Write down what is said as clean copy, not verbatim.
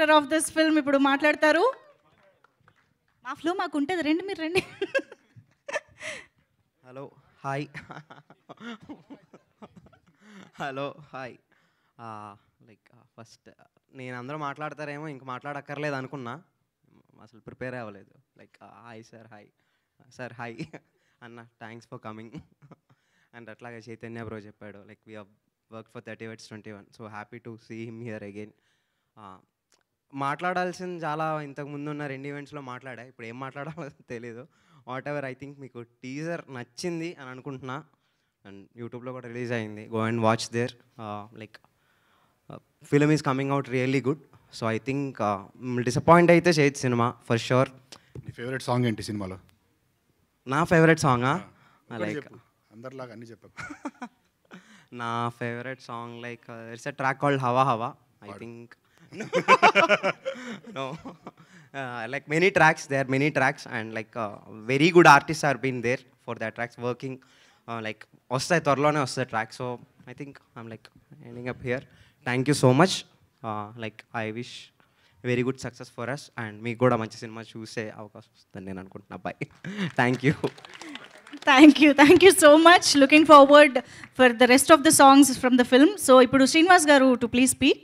Director of this film ఇప్పుడు మాట్లాడతారు. మా ఫ్లో మాకు ఉంటుంది, రండి మీరు రండి. Hello hi. Hello hi. Like first నేను అందరూ మాట్లాడతారేమో ఇంక మాట్లాడక్కర్లేదు అనుకున్నా, అసలు ప్రిపేర్ అవ్వలేదు. Like hi sir, hi sir, hi అన్న, థ్యాంక్స్ ఫర్ కమింగ్. అండ్ అట్లాగే చైతన్య బ్రో చెప్పాడు, like we have work for 30/21, so happy to see him here again. మాట్లాడాల్సింది చాలా ఇంతకుముందు ఉన్న 2 ఈవెంట్స్లో మాట్లాడా, ఇప్పుడు ఏం మాట్లాడాలో తెలీదు. వాట్ ఎవర్, ఐ థింక్ మీకు టీజర్ నచ్చింది అని అనుకుంటున్నా, అండ్ యూట్యూబ్లో కూడా రిలీజ్ అయింది, go and watch there. Like film is coming out really good. So I think disappoint అయితే చేయొచ్చు సినిమా ఫర్ షూర్. నీ ఫేవరెట్ సాంగ్ ఏంటి సినిమాలో? నా ఫేవరెట్ సాంగా? లైక్ అందరిలాగా అన్ని చెప్పకు. నా favourite song like it's a track called హవా హవా, I think. No. Like many tracks, there are many tracks, and like very good artists are been there for that tracks working. Like ostai tvarlone ostai track, so I think I'm like ending up here. Thank you so much. Like I wish very good success for us, and meeku kuda manchi cinema choose avakasam vastundani nenu anukuntunna. Bye. Thank you. Thank you so much. Looking forward for the rest of the songs from the film. So ఇప్పుడు శ్రీనివాస్ గారు to please speak.